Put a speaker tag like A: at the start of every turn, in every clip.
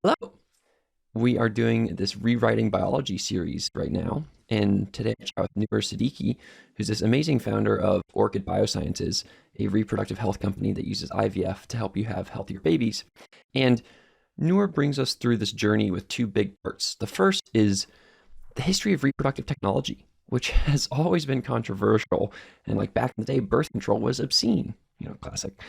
A: Hello. We are doing this rewriting biology series right now. And today I chat with Noor Siddiqui, who's this amazing founder of Orchid Biosciences, a reproductive health company that uses IVF to help you have healthier babies. And Noor brings us through this journey with two big parts. The first is the history of reproductive technology, which has always been controversial. And like back in the day, birth control was obscene, classic.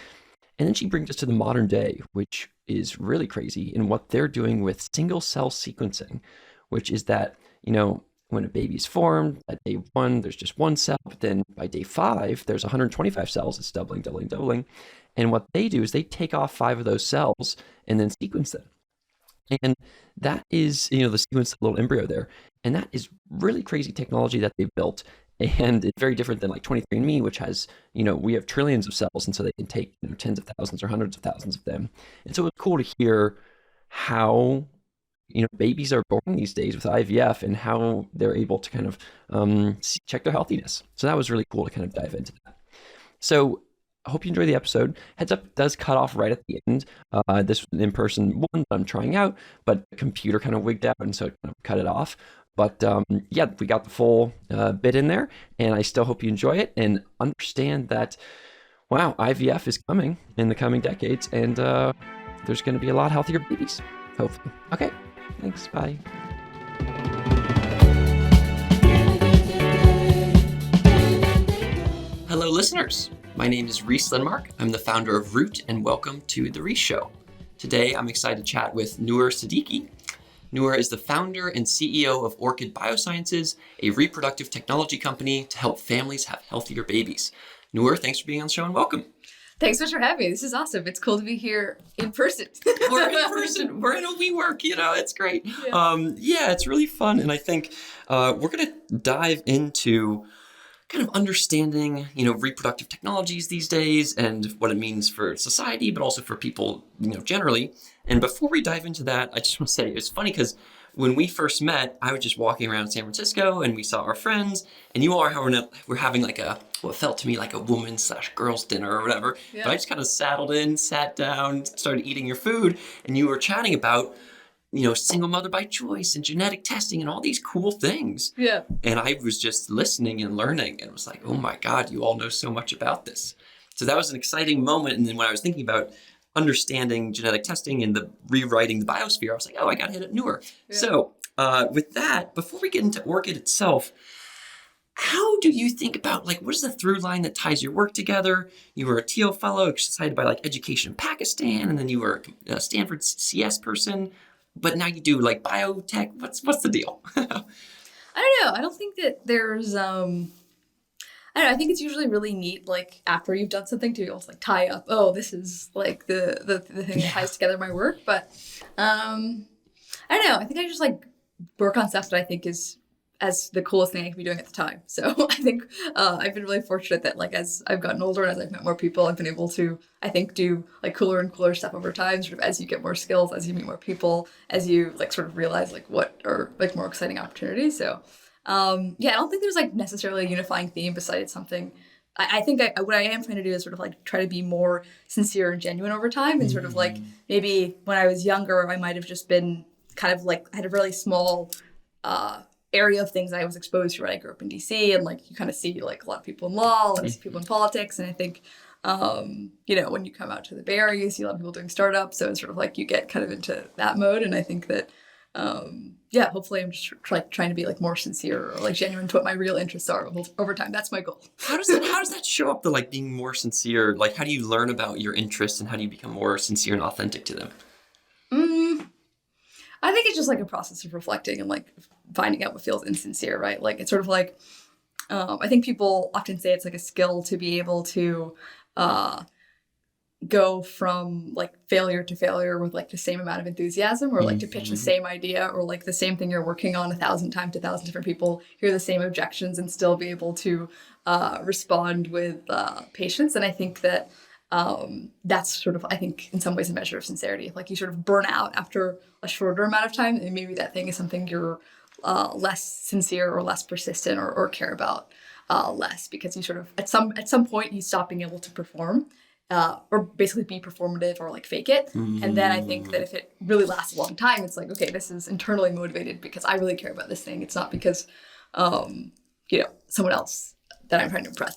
A: And then she brings us to the modern day, which is really crazy in what they're doing with single cell sequencing, which is that, when a baby is formed, at day one, there's just one cell. But then by day five, there's 125 cells. It's doubling, doubling, doubling. And what they do is they take off five of those cells and then sequence them. And that is, the sequence, the little embryo there. And that is really crazy technology that they've built. And it's very different than like 23andMe, which has, we have trillions of cells. And so they can take tens of thousands or hundreds of thousands of them. And so it's cool to hear how, babies are born these days with IVF and how they're able to kind of check their healthiness. So that was really cool to kind of dive into that. So I hope you enjoy the episode. Heads up, it does cut off right at the end. This was an in-person one that I'm trying out, but the computer kind of wigged out, and so it kind of cut it off. But yeah, we got the full bit in there, and I still hope you enjoy it and understand that, wow, IVF is coming in the coming decades, and there's going to be a lot healthier babies, hopefully. Okay, thanks, bye. Hello, listeners. My name is Rhys. I'm the founder of Root, and welcome to The Rhys Show. Today, I'm excited to chat with Noor Siddiqui. Noor is the founder and CEO of Orchid Biosciences, a reproductive technology company to help families have healthier babies. Noor, thanks for being on the show and welcome.
B: Thanks so much for having me. This is awesome. It's cool to be here in person.
A: We're in person. We're in a WeWork, it's great. Yeah. It's really fun. And I think we're going to dive into kind of understanding, reproductive technologies these days and what it means for society, but also for people, generally. And before we dive into that, I just want to say it's funny because when we first met, I was just walking around San Francisco and we saw our friends, and you all were having like what felt to me like a woman/girls dinner or whatever. Yeah. But I just kind of saddled in, sat down, started eating your food, and you were chatting about single mother by choice and genetic testing and all these cool things.
B: Yeah.
A: And I was just listening and learning and was like, oh my God, you all know so much about this. So that was an exciting moment. And then when I was thinking about understanding genetic testing and the rewriting the biosphere, I was like, oh, I got to hit it Noor. Yeah. So with that, before we get into Orchid itself, how do you think about, what is the through line that ties your work together? You were a Thiel fellow, excited by education in Pakistan, and then you were a Stanford CS person. But now you do biotech. What's the deal?
B: I don't know. I don't think that there's I don't know. I think it's usually really neat, after you've done something, to be able to tie up, oh, this is the thing that ties together my work. But I don't know. I think I just work on stuff that I think is as the coolest thing I could be doing at the time. So I think I've been really fortunate that as I've gotten older and as I've met more people, I've been able to, I think, do cooler and cooler stuff over time, sort of as you get more skills, as you meet more people, as you sort of realize what are more exciting opportunities. So yeah, I don't think there's necessarily a unifying theme besides something. I think what I am trying to do is sort of try to be more sincere and genuine over time, and sort of maybe when I was younger, I might have just been kind of had a really small area of things I was exposed to when I grew up in DC, and you kind of see a lot of people in law and people in politics, and I think when you come out to the Bay Area, you see a lot of people doing startups, so it's sort of you get kind of into that mode, and I think that yeah, hopefully I'm just trying to be more sincere or genuine to what my real interests are over time. That's my goal.
A: How does that show up, the being more sincere? How do you learn about your interests and how do you become more sincere and authentic to them?
B: I think it's just a process of reflecting and finding out what feels insincere, right? It's sort of I think people often say it's a skill to be able to go from failure to failure with the same amount of enthusiasm, or to pitch the same idea, or the same thing you're working on 1,000 times to 1,000 different people, hear the same objections and still be able to respond with patience. And I think that that's sort of, I think, in some ways a measure of sincerity. You sort of burn out after a shorter amount of time, and maybe that thing is something you're less sincere or less persistent or care about less, because you sort of at some point you stop being able to perform, or basically be performative or like fake it. And then I think that if it really lasts a long time, it's like, okay, this is internally motivated because I really care about this thing. It's not because, someone else that I'm trying to impress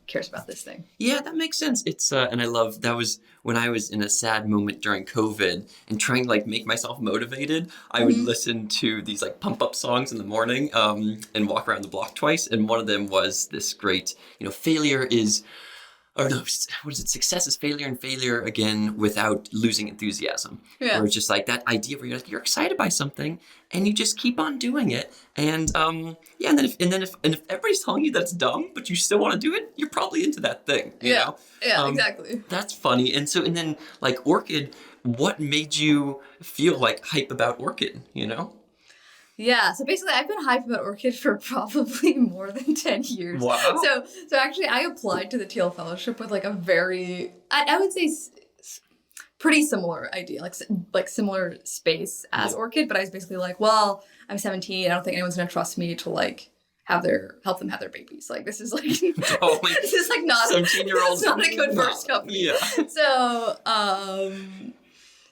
B: cares about this thing.
A: Yeah, that makes sense. It's and I love that was when I was in a sad moment during COVID and trying to like make myself motivated. I would listen to these like pump up songs in the morning and walk around the block twice. And one of them was this great, failure is. Or no, what is it? Success is failure and failure again without losing enthusiasm.
B: Yeah.
A: Where it's just like that idea where you're excited by something and you just keep on doing it. And and then if everybody's telling you that's dumb, but you still want to do it, you're probably into that thing. You know?
B: Yeah, exactly.
A: That's funny. And then like Orchid, what made you feel like hype about Orchid,
B: Yeah, so basically I've been hyped about Orchid for probably more than 10 years.
A: Wow.
B: So actually I applied to the Thiel Fellowship with like a very, I would say pretty similar idea, like similar space as Orchid, but I was basically like, well, I'm 17, I don't think anyone's going to trust me to like help them have their babies. Like this is like,
A: totally.
B: This is like not,
A: 17-year-olds.
B: It's not a good first company.
A: Yeah.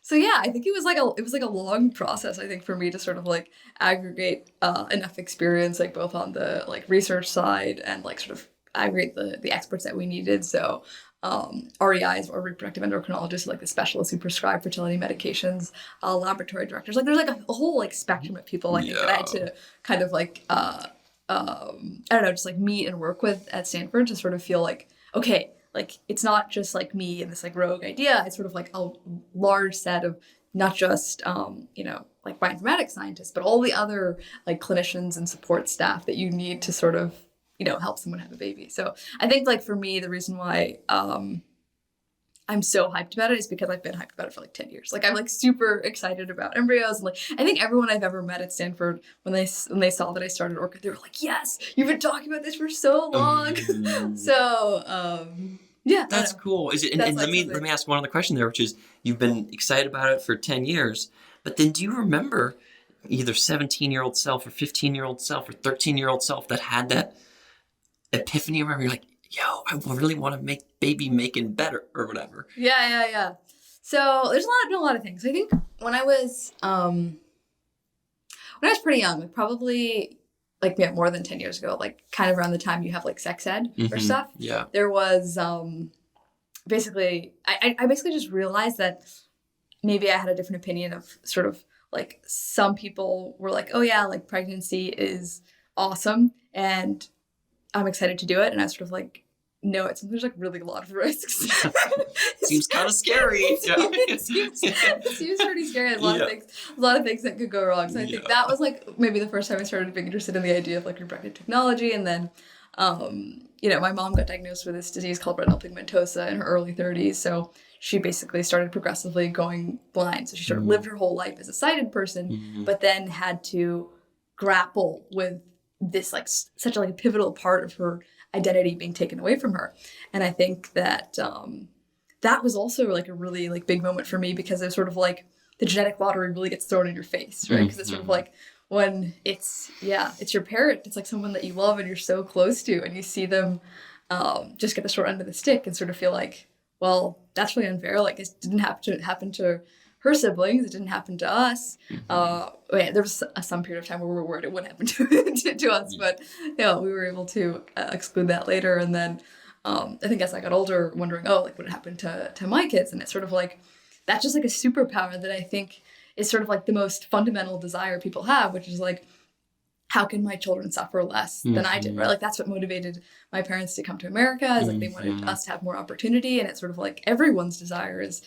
B: So yeah, I think it was like a long process, I think, for me to sort of like aggregate enough experience, like both on the like research side and like sort of aggregate the experts that we needed. So REIs or reproductive endocrinologists, like the specialists who prescribe fertility medications, laboratory directors. Like there's like a whole like spectrum of people I think that I had to kind of like I don't know, just like meet and work with at Stanford to sort of feel like, okay, like it's not just like me and this like rogue idea. It's sort of like a large set of not just like bioinformatics scientists, but all the other like clinicians and support staff that you need to sort of help someone have a baby. So I think like for me, the reason why I'm so hyped about it is because I've been hyped about it for like 10 years. Like I'm like super excited about embryos. And like I think everyone I've ever met at Stanford, when they saw that I started Orchid, they were like, yes, you've been talking about this for so long. So yeah.
A: That's cool. Is it and let me ask one other question there, which is you've been excited about it for 10 years, but then do you remember either 17-year-old self or 15-year-old self or 13-year-old self that had that epiphany where you're like, yo, I really want to make baby making better or whatever?
B: Yeah. So there's been a lot of things. I think when I was pretty young, like probably like more than 10 years ago, like kind of around the time you have like sex ed or stuff.
A: Yeah.
B: There was basically I basically just realized that maybe I had a different opinion of sort of like some people were like, oh yeah, like pregnancy is awesome and I'm excited to do it. And I was sort of like, no, there's like really a lot of risks.
A: Seems kind of scary.
B: It seems pretty scary. There's a lot of things that could go wrong. So I think that was like maybe the first time I started being interested in the idea of like reproductive technology. And then, my mom got diagnosed with this disease called retinal pigmentosa in her early 30s. So she basically started progressively going blind. So she sort of lived her whole life as a sighted person, but then had to grapple with this like such a like pivotal part of her identity being taken away from her. And I think that that was also like a really like big moment for me because it's sort of like the genetic lottery really gets thrown in your face, right? Because it's sort of like when it's your parent, it's like someone that you love and you're so close to, and you see them just get the short end of the stick and sort of feel like, well, that's really unfair. Like it didn't happen to her siblings. It didn't happen to us. There was some period of time where we were worried it wouldn't happen to us, but we were able to exclude that later. And then I think as I got older, wondering, like what happened to my kids? And it's sort of like, that's just like a superpower that I think is sort of like the most fundamental desire people have, which is like, how can my children suffer less than I did, right? Like that's what motivated my parents to come to America, is like they wanted us to have more opportunity. And it's sort of like everyone's desire is,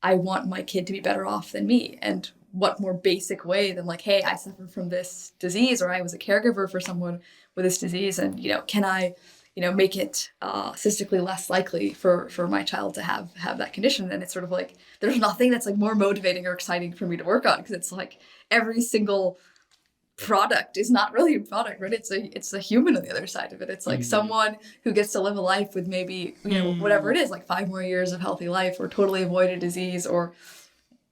B: I want my kid to be better off than me. And what more basic way than like, hey, I suffer from this disease, or I was a caregiver for someone with this disease, and can I make it statistically less likely for my child to have that condition? And it's sort of like there's nothing that's like more motivating or exciting for me to work on, because it's like every single product is not really a product, right? It's a human on the other side of it. It's like someone who gets to live a life with maybe whatever it is, like 5 more years of healthy life, or totally avoid a disease, or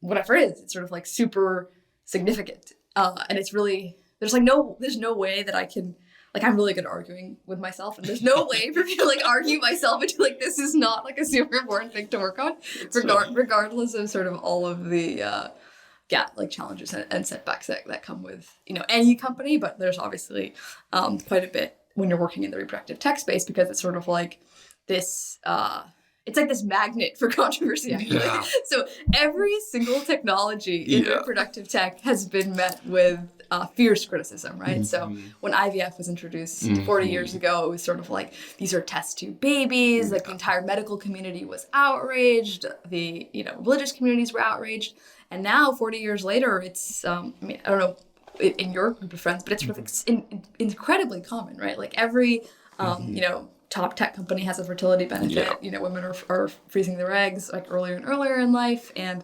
B: whatever it is. It's sort of like super significant, and it's really there's no way that I can like I'm really good at arguing with myself, and there's no way for me to like argue myself into like this is not like a super important thing to work on, regardless of sort of all of the like challenges and setbacks that come with any company. But there's obviously quite a bit when you're working in the reproductive tech space, because it's sort of like this. It's like this magnet for controversy, actually. Yeah. So every single technology in reproductive tech has been met with fierce criticism, right? So when IVF was introduced 40 years ago, it was sort of like, these are test tube babies. Like the entire medical community was outraged. The religious communities were outraged. And now, 40 years later, it's, I don't know in your group of friends, but it's sort of incredibly common, right? Like every, top tech company has a fertility benefit. Yeah. Women are freezing their eggs like earlier and earlier in life. And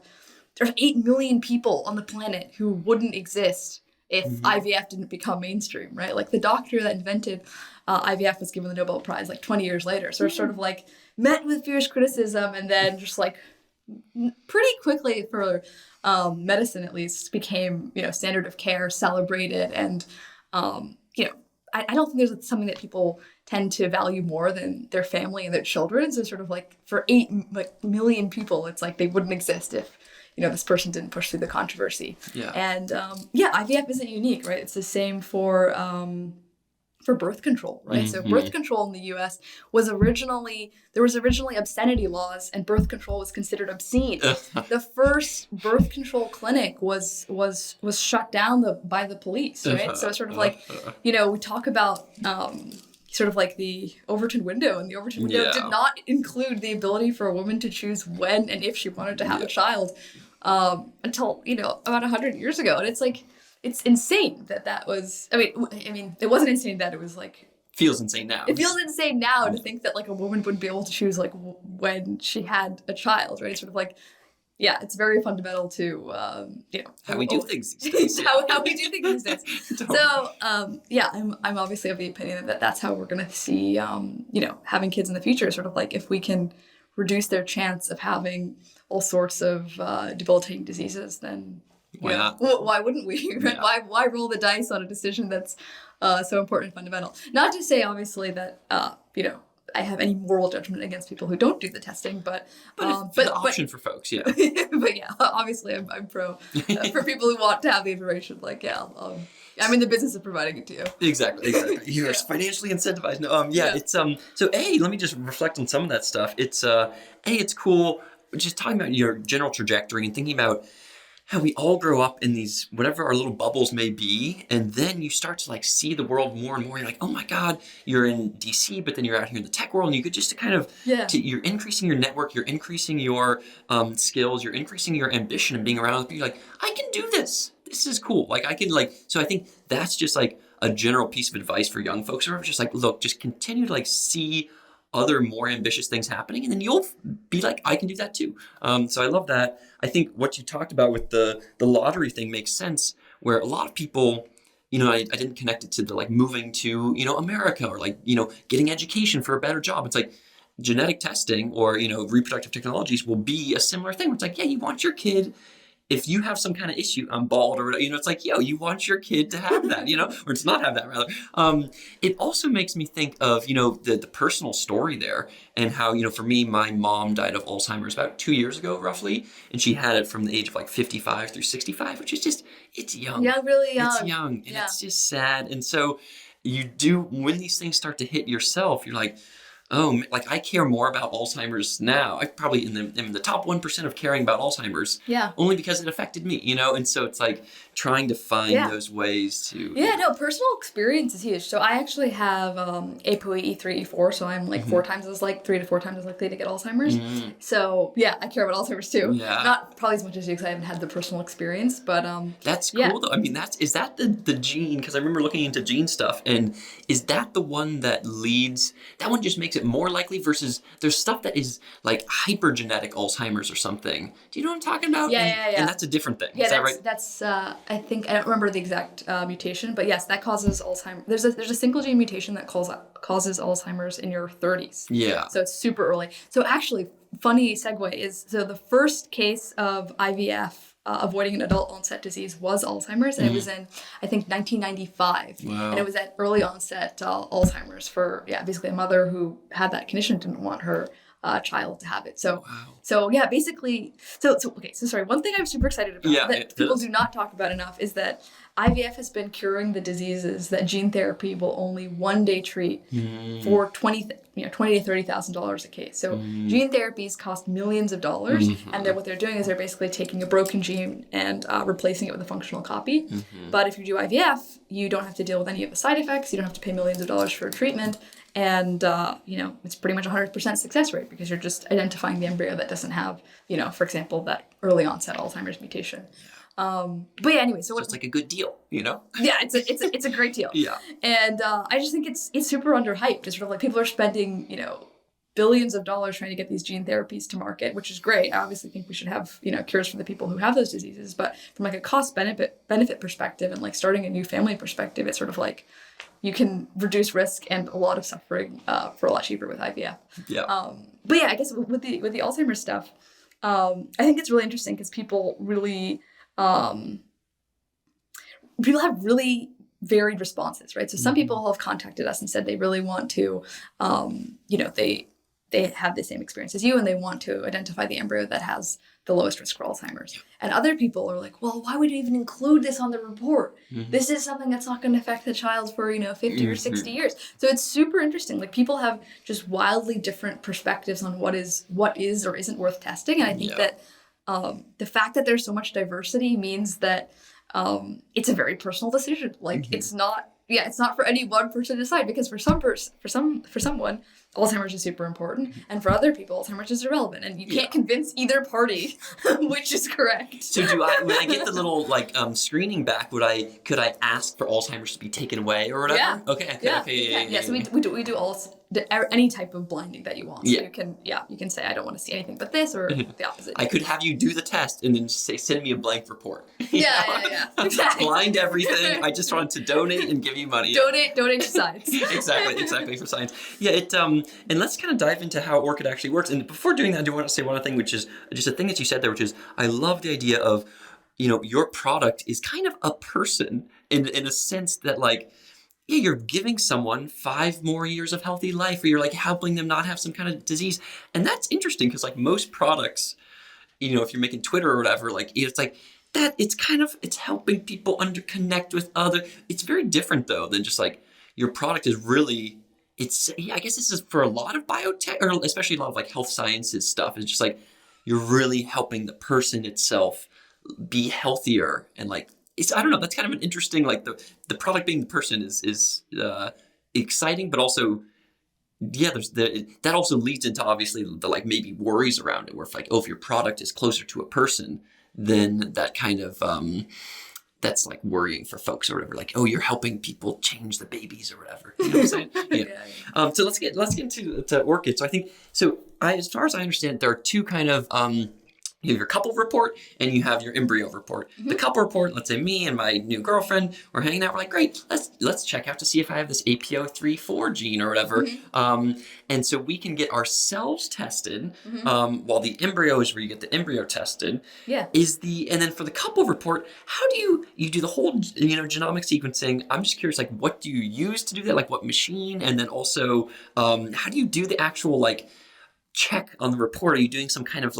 B: there's 8 million people on the planet who wouldn't exist if IVF didn't become mainstream, right? Like the doctor that invented IVF was given the Nobel Prize like 20 years later. So it's sort of like met with fierce criticism, and then just like pretty quickly for medicine at least became, standard of care, celebrated. And, I don't think there's something that people tend to value more than their family and their children. So sort of like for 8 million people, it's like they wouldn't exist if, this person didn't push through the controversy. Yeah. And IVF isn't unique, right? It's the same for birth control, right? So birth control in the U.S. was originally obscenity laws, and birth control was considered obscene. The first birth control clinic was shut down by the police, right? So it's sort of like, we talk about sort of like the Overton window, and the Overton window did not include the ability for a woman to choose when and if she wanted to have a child until about 100 years ago, and it's like. It's insane that was. I mean, it wasn't insane that it was like.
C: Feels insane now.
B: It feels insane now to think that like a woman wouldn't be able to choose like when she had a child, right? It's sort of like, it's very fundamental to
C: how we do things these days.
B: how we do things these days. Totally. So I'm obviously of the opinion that that's how we're gonna see having kids in the future. Sort of like if we can reduce their chance of having all sorts of debilitating diseases, then. Why wouldn't we? Right? Yeah. Why roll the dice on a decision that's so important and fundamental? Not to say, obviously, that I have any moral judgment against people who don't do the testing, but
C: the option for folks, yeah.
B: But obviously, I'm pro for people who want to have the information. Like, I'm in the business of providing it to you.
C: Exactly. You're financially incentivized. No, it's so let me just reflect on some of that stuff. It's it's cool just talking about your general trajectory and thinking about how we all grow up in these, whatever our little bubbles may be, and then you start to like see the world more and more. You're like, oh my God, you're in DC, but then you're out here in the tech world, and you could just kind of, you're increasing your network, you're increasing your skills, you're increasing your ambition and being around with people. You're like, I can do this. This is cool. Like I can so I think that's just like a general piece of advice for young folks. Or just like, look, just continue to like see other more ambitious things happening, and then you'll be like, I can do that too. So I love that. I think what you talked about with the lottery thing makes sense, where a lot of people, I didn't connect it to the like moving to, America, or like, getting education for a better job. It's like genetic testing or, reproductive technologies will be a similar thing. It's like, you want your kid, if you have some kind of issue, I'm bald or, it's like, you want your kid to have that, or to not have that rather. It also makes me think of, the personal story there, and how, for me, my mom died of Alzheimer's about 2 years ago, roughly. And she had it from the age of like 55 through 65, which is just, it's young.
B: Yeah, really young.
C: It's young, and it's just sad. And so when these things start to hit yourself, you're like, oh, like I care more about Alzheimer's now. I probably in the top 1% of caring about Alzheimer's.
B: Yeah.
C: Only because it affected me, And so it's like trying to find those ways to.
B: Yeah, no, personal experience is huge. So I actually have ApoE E3, E4, so I'm like 3 to 4 times as likely to get Alzheimer's. Mm-hmm. So I care about Alzheimer's too. Yeah. Not probably as much as you, because I haven't had the personal experience, but
C: that's cool though. I mean, is that the gene? Because I remember looking into gene stuff, and is that the one that leads? That one just makes it more likely, versus there's stuff that is like hypergenetic Alzheimer's or something. Do you know what I'm talking about?
B: Yeah.
C: And that's a different thing.
B: Yeah,
C: is that right?
B: That's I think, I don't remember the exact mutation, but yes, that causes Alzheimer's. There's a single gene mutation that causes Alzheimer's in your 30s.
C: Yeah.
B: So it's super early. So actually, funny segue is, so the first case of IVF avoiding an adult onset disease was Alzheimer's, and it was in, I think, 1995.
C: Wow.
B: And it was at early onset Alzheimer's for, basically a mother who had that condition didn't want her child to have it. So, basically, okay. So sorry. One thing I'm super excited about that people do not talk about enough is that IVF has been curing the diseases that gene therapy will only one day treat for $20,000 to $30,000 a case. So gene therapies cost millions of dollars, and then what they're doing is they're basically taking a broken gene and replacing it with a functional copy. But if you do IVF, you don't have to deal with any of the side effects. You don't have to pay millions of dollars for treatment. And, it's pretty much 100% success rate because you're just identifying the embryo that doesn't have, for example, that early onset Alzheimer's mutation. Anyway, so
C: it's like a good deal,
B: Yeah, it's a great deal.
C: Yeah.
B: And I just think it's super underhyped. It's sort of like people are spending, billions of dollars trying to get these gene therapies to market, which is great. I obviously think we should have, cures for the people who have those diseases. But from like a cost benefit perspective and like starting a new family perspective, it's sort of like you can reduce risk and a lot of suffering for a lot cheaper with IVF.
C: Yeah.
B: I guess with the Alzheimer's stuff, I think it's really interesting because people really people have really varied responses, right? So some people have contacted us and said they really want to, they have the same experience as you and they want to identify the embryo that has the lowest risk for Alzheimer's. And other people are like, well, why would you even include this on the report? This is something that's not going to affect the child for, 50 or 60 years. So it's super interesting. Like people have just wildly different perspectives on what is or isn't worth testing. And I think that the fact that there's so much diversity means that it's a very personal decision. Like it's not for any one person to decide because for someone, Alzheimer's is super important, and for other people, Alzheimer's is irrelevant, and you can't convince either party which is correct.
C: So when I get the little screening back, could I ask for Alzheimer's to be taken away or whatever?
B: Yeah.
C: Okay.
B: Yeah. So we do any type of blinding that you want. So you can say I don't want to see anything but this or the opposite.
C: I could have you do the test and then just say send me a blank report.
B: Yeah. Exactly.
C: Blind everything. I just wanted to donate and give you money.
B: Donate to science.
C: exactly for science. Yeah, and let's kind of dive into how Orchid actually works. And before doing that, I do want to say one other thing, which is just a thing that you said there, which is I love the idea of, your product is kind of a person in a sense that you're giving someone 5 more years of healthy life, or you're helping them not have some kind of disease. And that's interesting because most products, if you're making Twitter or whatever, it's like that, it's helping people connect with other. It's very different though than just your product is really, I guess this is for a lot of biotech, or especially a lot of health sciences stuff. It's just you're really helping the person itself be healthier and I don't know. That's kind of an interesting, the product being the person is exciting, but also, that also leads into obviously the maybe worries around it, where if your product is closer to a person, then that kind of that's worrying for folks or whatever. You're helping people change the babies or whatever. You know what I'm saying? Yeah. So let's get into Orchid. So I think as far as I understand, there are two kind of you have your couple report and you have your embryo report. The couple report, let's say me and my new girlfriend, we're hanging out. We're like, great, let's check out to see if I have this APO34 gene or whatever. And so we can get ourselves tested while the embryo is where you get the embryo tested.
B: Yeah.
C: And then for the couple report, how do you do the whole genomic sequencing? I'm just curious, what do you use to do that? What machine? And then also, how do you do the actual check on the report? Are you doing some kind of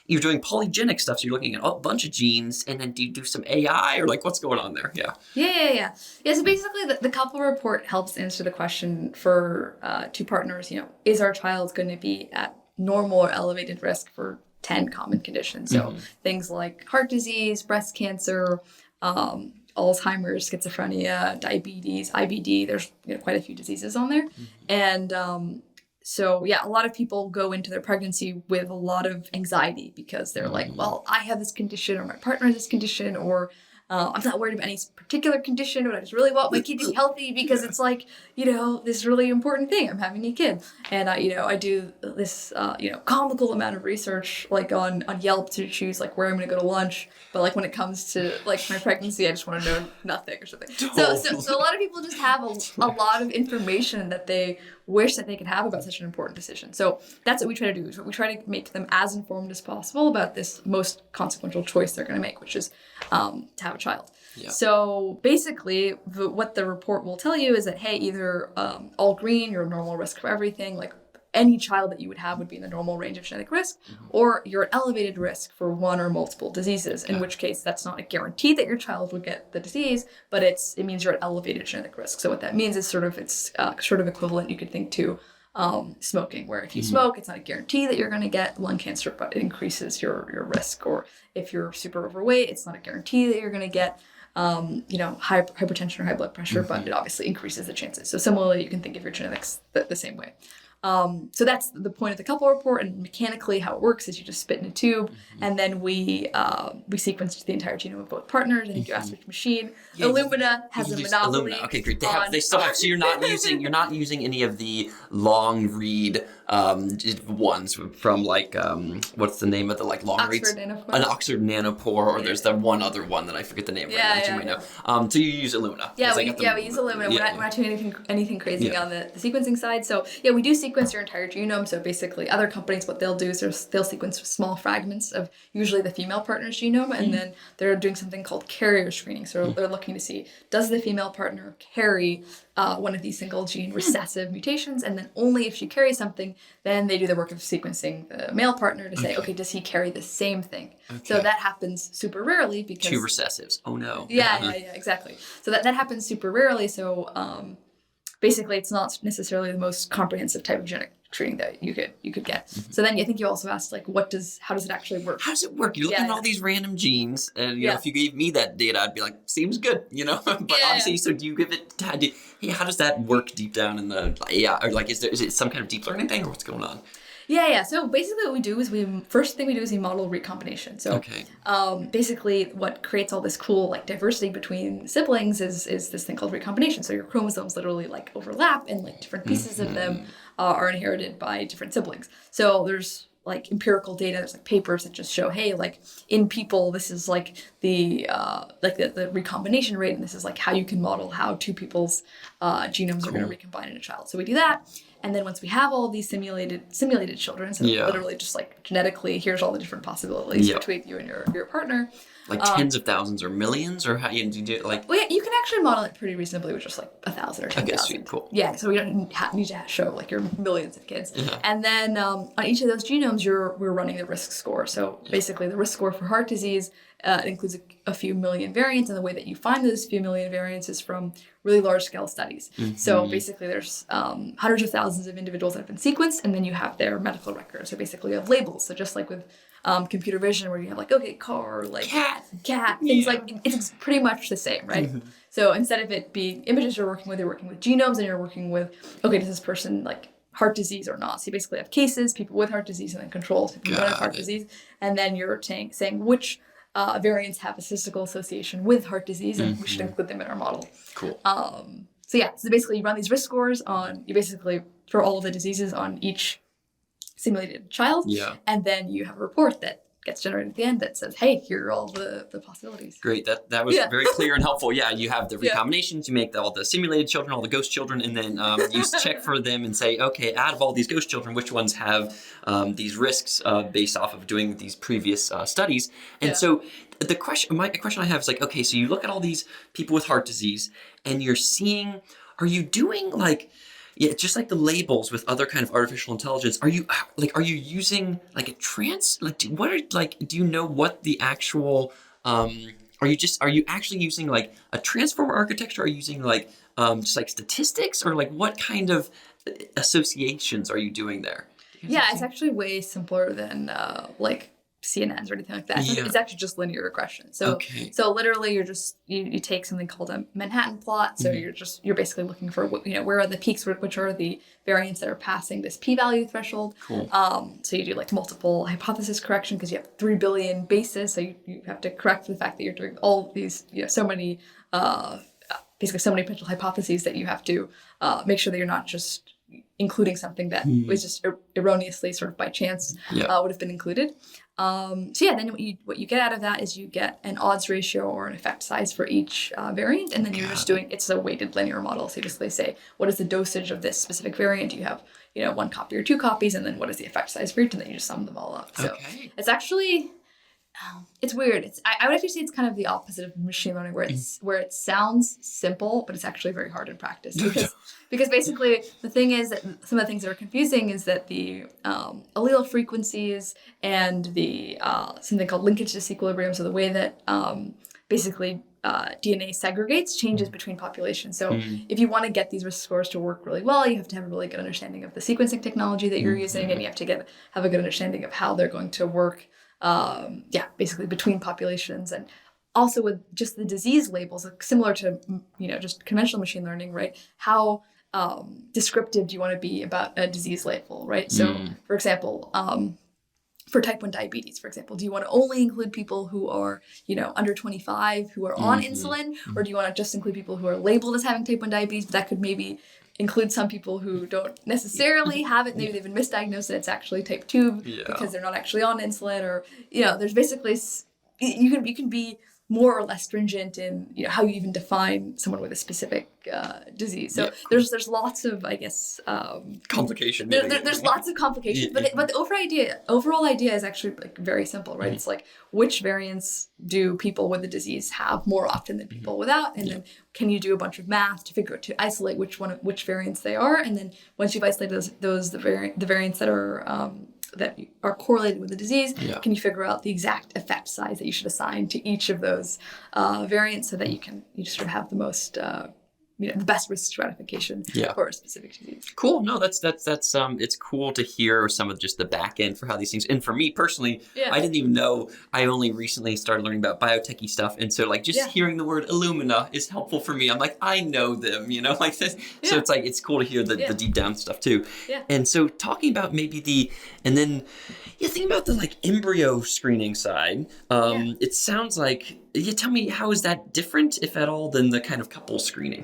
C: you're doing polygenic stuff, so you're looking at a bunch of genes, and then do you do some AI, or what's going on there?
B: Yeah. So basically, the couple report helps answer the question for two partners. Is our child going to be at normal or elevated risk for 10 common conditions? So things like heart disease, breast cancer, Alzheimer's, schizophrenia, diabetes, IBD. There's quite a few diseases on there, and so a lot of people go into their pregnancy with a lot of anxiety because they're well, I have this condition or my partner has this condition or I'm not worried about any particular condition, but I just really want my kid to be healthy because it's like, this really important thing. I'm having a kid. And, I do this, comical amount of research, like on Yelp to choose like where I'm going to go to lunch. But like when it comes to like my pregnancy, I just want to know nothing or something. So a lot of people just have a lot of information that they wish that they could have about such an important decision. So that's what we try to do. Is we try to make them as informed as possible about this most consequential choice they're going to make, which is to have a child.
C: Yeah.
B: So basically, what the report will tell you is that, hey, either all green, you're normal risk for everything, like any child that you would have would be in the normal range of genetic risk, or you're at elevated risk for one or multiple diseases, in which case that's not a guarantee that your child would get the disease, but it means you're at elevated genetic risk. So what that means is it's sort of equivalent, you could think, to smoking, where if you smoke, it's not a guarantee that you're going to get lung cancer, but it increases your risk. Or if you're super overweight, it's not a guarantee that you're going to get hypertension or high blood pressure, but it obviously increases the chances. So similarly, you can think of your genetics the same way. So that's the point of the couple report, and mechanically how it works is you just spit in a tube, and then we sequence the entire genome of both partners. I think you asked which machine.
C: Yeah,
B: Illumina has a monopoly.
C: Illumina. Okay, great. They still have. So you're not using any of the long read ones from like what's the name of the like long reads?
B: Nanopore.
C: An Oxford nanopore, or there's the one other one that I forget the name right now that you might know. So you use Illumina.
B: Yeah, we use Illumina.
C: Yeah.
B: We're not doing anything crazy on the sequencing side. So yeah, we do sequence your entire genome. So basically, other companies, what they'll do is they'll sequence small fragments of usually the female partner's genome, and then they're doing something called carrier screening. So they're looking to see, does the female partner carry one of these single gene recessive mutations, and then only if she carries something, then they do the work of sequencing the male partner to say, okay, does he carry the same thing? Okay. So that happens super rarely because
C: 2 recessives. Oh no.
B: Yeah, exactly. So that happens super rarely. So basically, it's not necessarily the most comprehensive type of genetic screening that you could get. So then I think you also asked like, how does it actually work?
C: How does it work? You're looking at all these random genes, and you know, if you gave me that data, I'd be like, seems good, but obviously, so do you give it? How does that work deep down in the or like is it some kind of deep learning thing, or what's going on?
B: Yeah. So basically what we do is we model recombination. So basically what creates all this cool like diversity between siblings is this thing called recombination. So your chromosomes literally like overlap, and like different pieces of them are inherited by different siblings. So there's like empirical data, there's like papers that just show, hey, like in people, this is like the recombination rate, and this is like how you can model how two people's genomes are going to recombine in a child. So we do that. And then once we have all of these simulated children, so literally just like genetically, here's all the different possibilities between you and your partner.
C: Like tens of thousands or millions, or how do you do it? Like,
B: well, yeah, you can actually model it pretty reasonably with just like 1,000 or 10,000. Okay, sweet, cool. Yeah, so we don't need to show like your millions of kids. And then on each of those genomes, we're running the risk score. So basically, the risk score for heart disease includes a few million variants, and the way that you find those few million variants is from really large scale studies. So basically, there's hundreds of thousands of individuals that have been sequenced, and then you have their medical records. So basically, you have labels. So just like with computer vision, where you have like, okay, car, like cat, things like, it's pretty much the same, right? So instead of it being images you're working with genomes, and you're working with, okay, does this person like heart disease or not? So you basically have cases, people with heart disease, and then controls, people who don't have heart disease, and then you're saying which variants have a statistical association with heart disease, and we should include them in our model. Cool. So basically you run these risk scores for all of the diseases on each simulated child, and then you have a report that gets generated at the end that says, hey, here are all the possibilities.
C: Great. That was very clear and helpful. Yeah, you have the recombinations, you make all the simulated children, all the ghost children, and then you check for them and say, okay, out of all these ghost children, which ones have these risks based off of doing these previous studies. And so the question I have is like, okay, so you look at all these people with heart disease, and you're seeing, are you doing like, just like the labels with other kind of artificial intelligence, are you using like a do you know what the actual, are you actually using like a transformer architecture? Are you using like, just like statistics, or like what kind of associations are you doing there?
B: Yeah, it's actually way simpler than like CNNs or anything like that.
C: Yeah.
B: It's actually just linear regression. So so literally you're just you take something called a Manhattan plot. So you're basically looking for where are the peaks, which are the variants that are passing this p-value threshold.
C: Cool.
B: So you do like multiple hypothesis correction because you have 3 billion bases. So you have to correct for the fact that you're doing all these so many basically so many potential hypotheses that you have to make sure that you're not just including something that was just erroneously sort of by chance would have been included. So yeah, then what you get out of that is you get an odds ratio or an effect size for each variant, and then you're just doing it's a weighted linear model. So you basically say what is the dosage of this specific variant? Do you have 1 copy or 2 copies, and then what is the effect size for each, and then you just sum them all up. So it's actually it's weird. I would actually say it's kind of the opposite of machine learning, where it sounds simple, but it's actually very hard in practice. Because basically the thing is that some of the things that are confusing is that the allele frequencies and the something called linkage disequilibrium, so the way that basically DNA segregates changes between populations. So if you want to get these risk scores to work really well, you have to have a really good understanding of the sequencing technology that you're using, and you have to have a good understanding of how they're going to work basically between populations, and also with just the disease labels, similar to just conventional machine learning, right? How descriptive do you want to be about a disease label, right? So for example, for type 1 diabetes, for example, do you want to only include people who are under 25 who are on insulin, or do you want to just include people who are labeled as having type 1 diabetes, but that could maybe include some people who don't necessarily have it. Maybe they've been misdiagnosed and it's actually type 2 because they're not actually on insulin, or there's basically you can be more or less stringent in how you even define someone with a specific disease. So there's lots of, I guess,
C: complication.
B: There's lots of complications, but the overall idea is actually like very simple, right? It's like, which variants do people with the disease have more often than people without, and then can you do a bunch of math to isolate which variants they are, and then once you've isolated the variants that are correlated with the disease, can you figure out the exact effect size that you should assign to each of those variants, so that you sort of have the most the best risk stratification for a specific disease.
C: Cool. No, that's it's cool to hear some of just the back end for how these things. And for me personally, I didn't even know. I only recently started learning about biotechy stuff, and so like just hearing the word Illumina is helpful for me. I'm like, I know them, like this. So it's like it's cool to hear the deep down stuff too. Yeah. And so talking about maybe thinking about the like embryo screening side. It sounds like. Tell me, how is that different, if at all, than the kind of couple screening?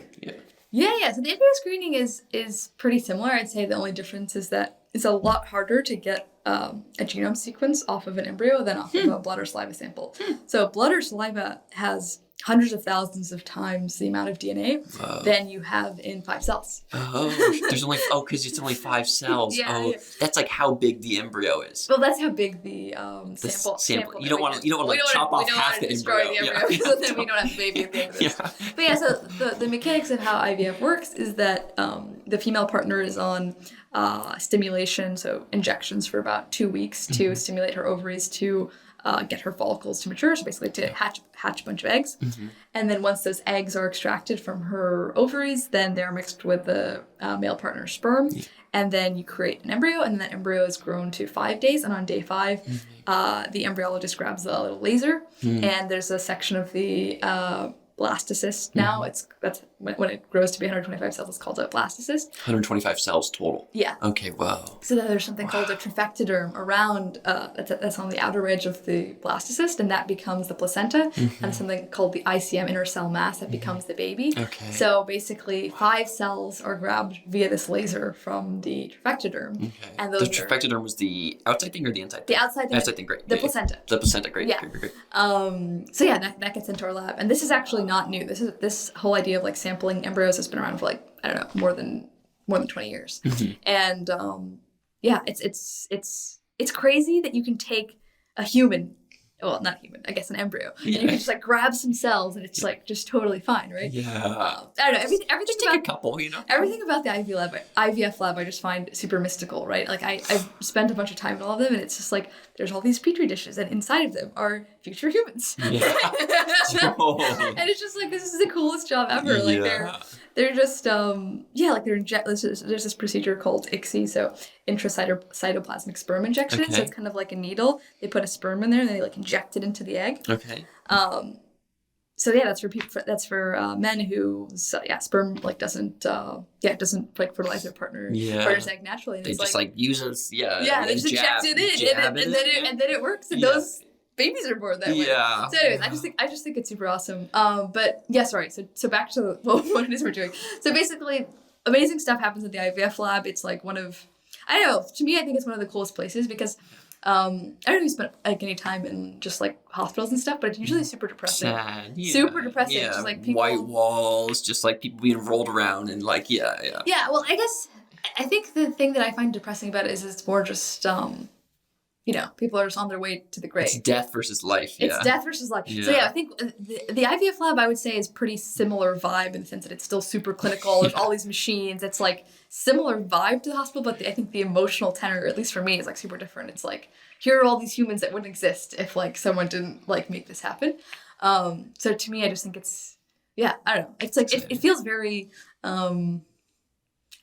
B: Yeah. So the embryo screening is pretty similar. I'd say the only difference is that it's a lot harder to get a genome sequence off of an embryo than off of a blood or saliva sample. So blood or saliva has hundreds of thousands of times the amount of DNA than you have in 5 cells.
C: Because it's only 5 cells. That's like how big the embryo is.
B: Well, that's how big the sample.
C: You don't want to chop off half the embryo.
B: So then we don't have a baby at the end of this. But so the mechanics of how IVF works is that the female partner is on stimulation, so injections for about 2 weeks to stimulate her ovaries to get her follicles to mature, so basically to hatch a bunch of eggs. And then once those eggs are extracted from her ovaries, then they're mixed with the male partner's sperm, and then you create an embryo, and then that embryo is grown to 5 days, and on day 5, the embryologist grabs a little laser, and there's a section of the blastocyst now. That's when it grows to be 125 cells, it's called a blastocyst.
C: 125 cells total.
B: Yeah.
C: Okay. Wow.
B: So then there's something called a trophectoderm around that's on the outer edge of the blastocyst, and that becomes the placenta, and something called the ICM, inner cell mass, that becomes the baby. Okay. So basically 5 cells are grabbed via this laser from the trophectoderm. Okay. And those
C: the trophectoderm was the outside thing or the inside thing?
B: The outside thing.
C: Outside thing, great.
B: The placenta.
C: The placenta, great.
B: Yeah.
C: Great.
B: So that gets into our lab, and this is actually not new. This whole idea of like sampling embryos has been around for like, I don't know, more than 20 years. And it's crazy that you can take a human, well, not human, I guess an embryo, and you can just like grab some cells and it's like just totally fine, right?
C: I
B: don't know, everything
C: just
B: about
C: take a couple,
B: everything about the IVF lab I just find super mystical, right? Like I've spent a bunch of time in all of them, and it's just like there's all these petri dishes, and inside of them are future humans. And it's just like, this is the coolest job ever. Like they're just like they're there's this procedure called ICSI, so intracytoplasmic sperm injection.
C: Okay.
B: So it's kind of like a needle. They put a sperm in there and they like inject it into the egg.
C: Okay.
B: So yeah, that's for people. That's for men who sperm like doesn't like fertilize their partner's egg naturally. And
C: They
B: it's
C: just like use us.
B: they just inject it in, and then it works, and those babies are born that way.
C: Yeah.
B: So anyways, I just think it's super awesome. But yeah, sorry. So back to what it is we're doing. So basically, amazing stuff happens at the IVF lab. It's like one of, I don't know, to me, I think it's one of the coolest places because I don't know if you spent like any time in just like hospitals and stuff, but it's usually super depressing.
C: Sad. Yeah.
B: Super depressing.
C: Yeah.
B: Just like people,
C: white walls, just like people being rolled around and like yeah.
B: Yeah, well, I think the thing that I find depressing about it is it's more just people are just on their way to the grave.
C: It's death versus life. Yeah.
B: It's death versus life.
C: Yeah.
B: So yeah, I think the IVF lab, I would say, is pretty similar vibe in the sense that it's still super clinical. There's all these machines. It's like similar vibe to the hospital, but I think the emotional tenor, at least for me, is like super different. It's like, here are all these humans that wouldn't exist if like someone didn't like make this happen. So to me, I just think it's, I don't know. It's like, it feels very,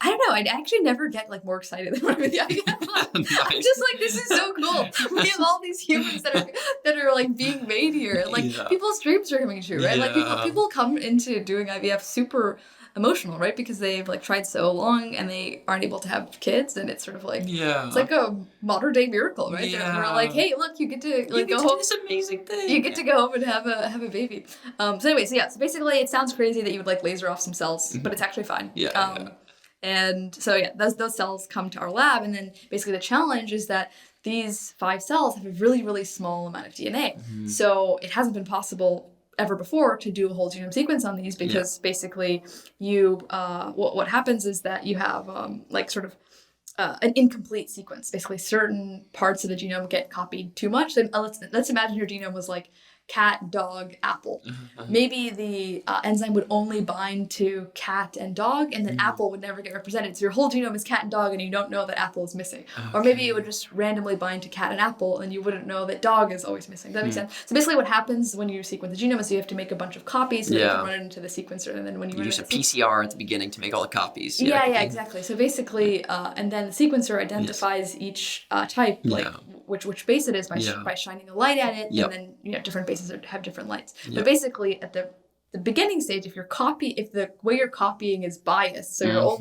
B: I don't know. I'd actually never get like more excited than when I'm in the IVF lab.
C: Nice.
B: I'm just like, this is so cool. We have all these humans that are like being made here. Like people's dreams are coming true, right?
C: Yeah.
B: Like people come into doing IVF super emotional, right? Because they've like tried so long and they aren't able to have kids, and it's sort of like it's like a modern day miracle, right?
C: Yeah.
B: We're like, hey, look, you get to like go
C: do
B: home.
C: this amazing thing.
B: You get to go home and have a baby. So anyway, so basically, it sounds crazy that you would like laser off some cells, but it's actually fine. And so those cells come to our lab, and then basically the challenge is that these 5 cells have a really, really small amount of DNA.
C: Mm-hmm.
B: So it hasn't been possible ever before to do a whole genome sequence on these because basically you what happens is that you have like sort of an incomplete sequence. Basically, certain parts of the genome get copied too much. Then let's imagine your genome was like cat, dog, apple. Maybe the enzyme would only bind to cat and dog, and then apple would never get represented. So your whole genome is cat and dog, and you don't know that apple is missing. Or maybe it would just randomly bind to cat and apple, and you wouldn't know that dog is always missing. Does that make sense? So basically what happens when you sequence the genome is you have to make a bunch of copies so that you can run it into the sequencer, and then when you run
C: use
B: it
C: a PCR at the beginning to make all the copies.
B: Yeah, exactly. So basically, and then the sequencer identifies each type, like which base it is by shining a light at it, and then different bases have different lights. But basically, at the beginning stage, if the way you're copying is biased, so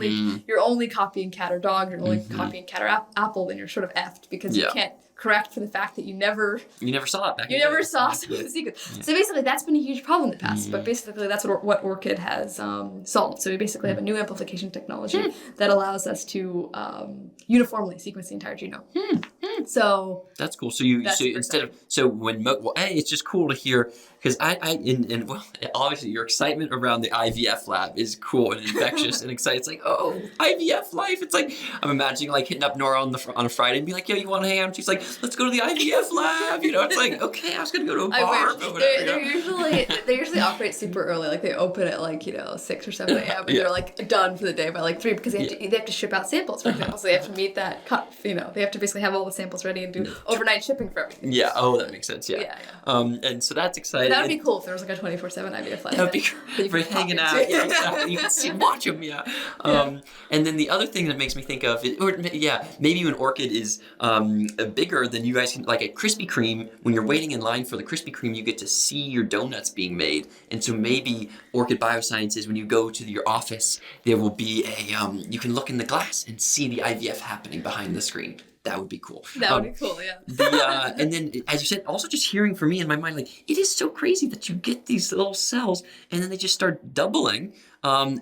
B: you're only copying cat or dog, you're only copying cat or apple, then you're sort of effed because you can't correct for the fact that you never
C: saw it back.
B: You never saw some of the sequence. So basically, that's been a huge problem in the past. But basically, that's what Orchid has solved. So we basically have a new amplification technology that allows us to uniformly sequence the entire genome. So
C: that's cool. So it's just cool to hear because obviously your excitement around the IVF lab is cool and infectious and exciting. It's like, oh, IVF life. It's like I'm imagining like hitting up Nora on a Friday and be like, yo, you want to hang out? And she's like, let's go to the IVF lab. It's like, okay, I was gonna go to a bar.
B: They usually operate super early. Like they open at like 6 or 7 a.m. and they're like done for the day by like 3 because they have to ship out samples, for example. So they have to meet that cut. They have to basically have all the samples ready and do overnight shipping for everything.
C: Yeah. Oh, that makes sense. Yeah. And so that's exciting.
B: That would be cool if there was like a 24/7 IVF lab.
C: That would be great. Hanging out. Yeah, exactly. You can watch them. Yeah. And then the other thing that makes me think of maybe when Orchid is bigger than you guys can, like at Krispy Kreme, when you're waiting in line for the Krispy Kreme, you get to see your donuts being made. And so maybe Orchid Biosciences, when you go to your office, there will be you can look in the glass and see the IVF happening behind the screen. That would be cool.
B: That would be cool, yeah.
C: And then, as you said, also just hearing from me in my mind, like, it is so crazy that you get these little cells and then they just start doubling. And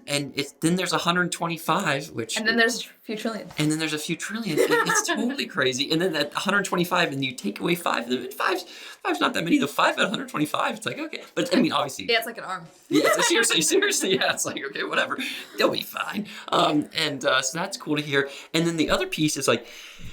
C: then there's 125,
B: and then there's a few trillion.
C: And then there's a few trillion. It's totally crazy. And then at 125, and you take away 5, and five's not that many. The 5 at 125, it's like, okay. But I mean, obviously.
B: Yeah, it's like an arm.
C: Yeah, seriously, yeah. It's like, okay, whatever. They'll be fine. So that's cool to hear. And then the other piece is like,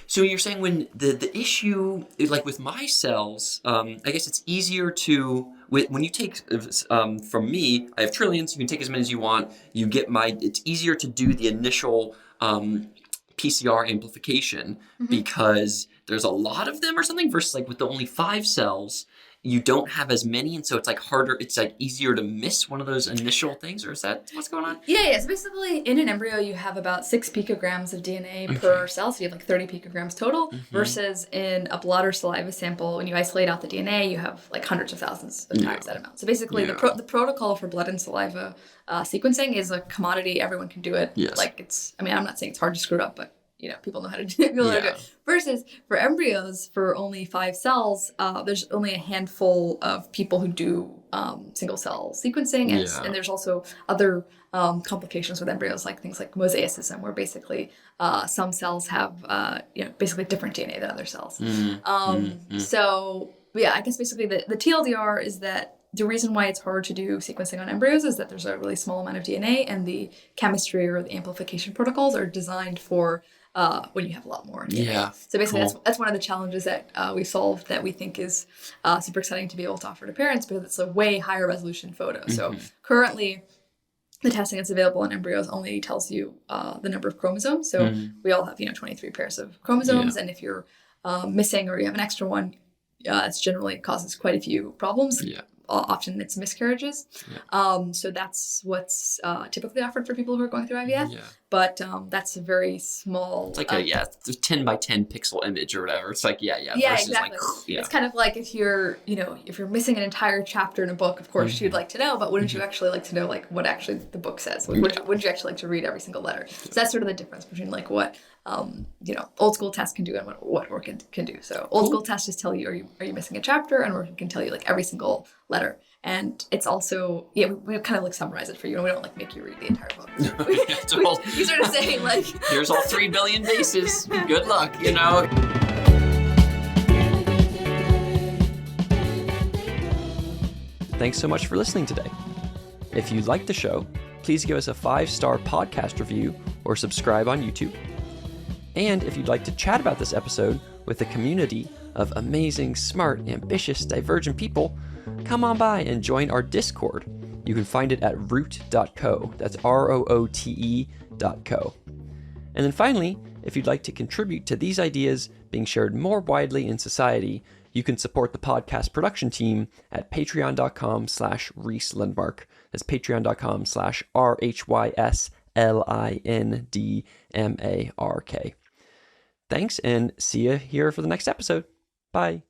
C: so you're saying when the issue, like with my cells, I guess it's easier to, when you take from me, I have trillions, you can take as many as you want, it's easier to do the initial PCR amplification because there's a lot of them or something versus like with the only 5 cells, you don't have as many, and so it's like harder, it's like easier to miss one of those initial things, or is that what's going on?
B: Yeah. So basically, in an embryo, you have about 6 picograms of DNA per cell, so you have like 30 picograms total, versus in a blood or saliva sample, when you isolate out the DNA, you have like hundreds of thousands of times that amount. So basically, the protocol for blood and saliva sequencing is a commodity. Everyone can do it.
C: Yes.
B: Like I'm not saying it's hard to screw it up, but people know how to do it. Versus for embryos, for only 5 cells, there's only a handful of people who do single cell sequencing, and there's also other complications with embryos, like things like mosaicism, where basically some cells have basically different DNA than other cells. So yeah, I guess basically the TLDR is that the reason why it's hard to do sequencing on embryos is that there's a really small amount of DNA, and the chemistry or the amplification protocols are designed for when you have a lot more DNA.
C: Yeah.
B: So basically, that's one of the challenges that we solved, that we think is super exciting to be able to offer to parents, because it's a way higher resolution photo. So currently, the testing that's available on embryos only tells you the number of chromosomes. So we all have 23 pairs of chromosomes, and if you're missing or you have an extra one, it's generally causes quite a few problems.
C: Yeah.
B: Often it's miscarriages. So that's what's typically offered for people who are going through IVF.
C: Yeah.
B: But that's a very small...
C: It's like a 10 by 10 pixel image or whatever. It's like,
B: Yeah,
C: versus
B: exactly. It's kind of like if you're missing an entire chapter in a book, of course you'd like to know, but wouldn't you actually like to know like what actually the book says? Like, wouldn't you actually like to read every single letter? So that's sort of the difference between like what old school tests can do and what Orchid can do. So old school tests just tell you, are you missing a chapter, and Orchid can tell you like every single letter. And it's also, we kind of like summarize it for you, and we don't like make you read the entire book. We sort of say like,
C: here's all 3 billion bases. Good luck,
A: Thanks so much for listening today. If you liked the show, please give us a 5-star podcast review or subscribe on YouTube. And if you'd like to chat about this episode with a community of amazing, smart, ambitious, divergent people, come on by and join our Discord. You can find it at root.co. That's ROOTE.co. And then finally, if you'd like to contribute to these ideas being shared more widely in society, you can support the podcast production team at patreon.com/Rhys Lindmark. That's patreon.com/RHYSLINDMARK. Thanks, and see you here for the next episode. Bye.